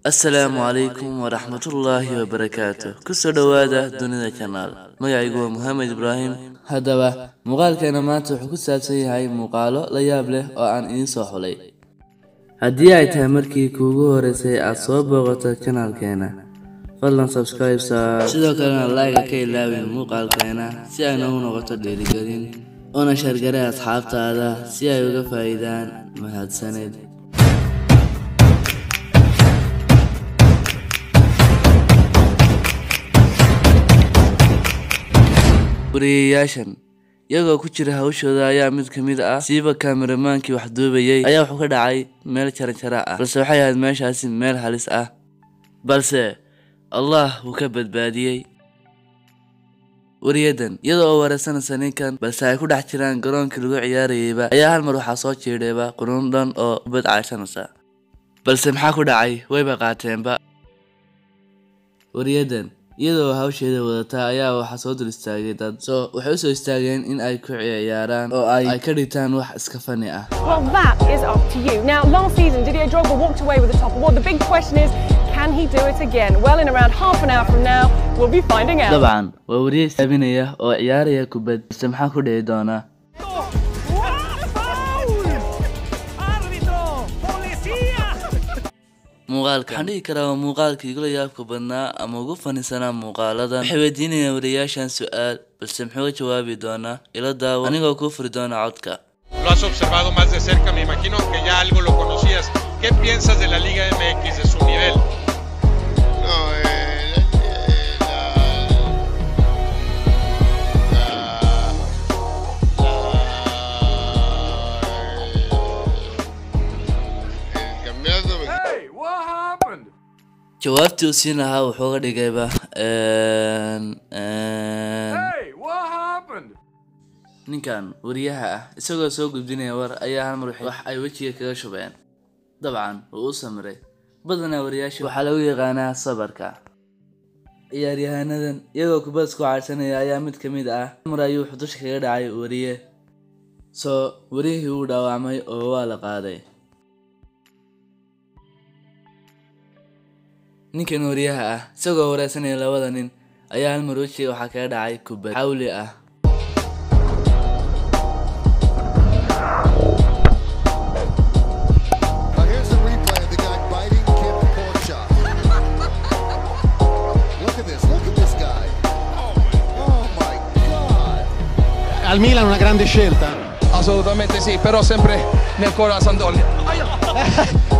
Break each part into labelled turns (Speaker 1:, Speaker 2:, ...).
Speaker 1: السلام عليكم ورحمة الله وبركاته. كسر دواده دنيا كنال ما يعيقوا محمد إبراهيم هذا مقال كان ما تحكي ساتسي هاي مقاله لا يابله وعن إنسان حلي هدي أي تمركي كوجو رسي أصوب وقت كنال كنا فلنا سبسكرايب سيدو كنا لايك كي لاوي مقال كنا سيانو نقطة ديري قدين ونشر قرأ أصحاب هذا سيايوغا فايدان مهد سند wariyaashan iyagoo ku jira hawshooda ayaa mid kamid ah siiba kameramaankii wax duubayay ayaa wuxuu ka dhacay meel jaran ah balse waxay ahayd meeshaasi meel halis ah balse Allah wuu ka badbaadiyay wariyadan iyadoo wareysanaysa ninkan balse ay ku dhex jiraan garoonkii lagu ciyaarayayba ayaa hal mar waxaa soo jeedayba qurun dhan oo bad caashanaysa balse maxaa ku dhacay wayba qaateenba wariyadan iyadoo hawsheeda wadata ayaa waxa soo dul istaagay dad waxay u soo istaageen in ay ku ciyaaraan oo ay ka dhigtaan wax iska fani ah.
Speaker 2: Well, that is up to you. Now, last season Didier Drogba walked away with the top award. The big question is, can he do it again? Well, in around half an hour from now, we'll be finding out.
Speaker 1: طبعا waa wariye saabinaya oo ciyaaraya kubad balse maxaa ku dhici doona muuqaalka waxaan dhihi karaa waa muuqaalkii igula yaabka badnaa ama ugu fanisanaa muuqaaladan waxay weydiinayaan wariyaashan su'aal balse muxuu jawaabi doonaa ila daawo anigoo kuu furi doona codka.
Speaker 3: Lo has observado más de cerca, me imagino que ya algo lo conocías. ¿Qué piensas de la Liga MX, de su nivel? jawaabtii uu siin lahaa wuxuu ga dhigayba ninkan wariyaha ah isagoo soo gudbinaya war ayaa hal mar wax ay wajiga kaga shubeen dabcan wuu u samray badanaa wariyaasha waxaa lagu yaqaanaa sabarka ciyaaryahannadan iyagoo kubad isku caarsanaya ayaa mid kamid ah mar ayuu xudusha kaga dhacay wariye wariyihii uu dhaawacmay oo waa la qaaday ninkan wariyaha ah isagoo wareysanaya labada nin ayaa hal mar wajiga waxaa kaga dhacay kubad xawli ah
Speaker 4: Al Milan una grande scelta.
Speaker 5: Assolutamente sì, però sempre nel cuore della Sampdoria.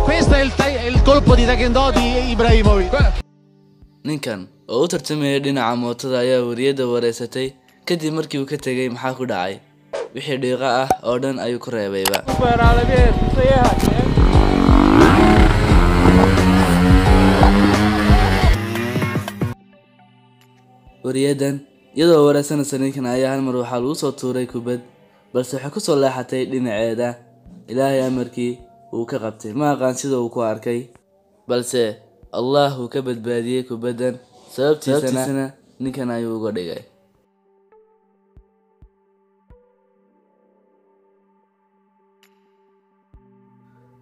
Speaker 4: Questo è il colpo di taekwondo di Ibrahimovic.
Speaker 1: ninkan oo u tartamaya dhinaca mootada ayaa wariyada wareysatay kadib markii uu ka tagay maxaa ku dhacay wixii dhiiqa ah oo dhan ayuu ku reebayba wariyadan iyadoo wareysanaysa ninkan ayaa hal mar waxaa lagu soo tuuray kubad balse waxay ku soo leexatay dhinaceeda ilaahay amarkii uu ka qabtay ma aqaan sida uu ku arkay balse Allah wuu ka badbaadiyay kubadan sababtiisana ninkan ayuu uga dhigay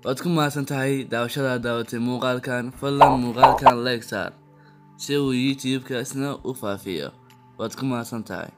Speaker 1: waad ku mahadsantahay daawashada daawatay muuqaalkan fadlan muuqaalkan like saar si uu YouTube-ka isna u faafiyo waad ku mahadsantahay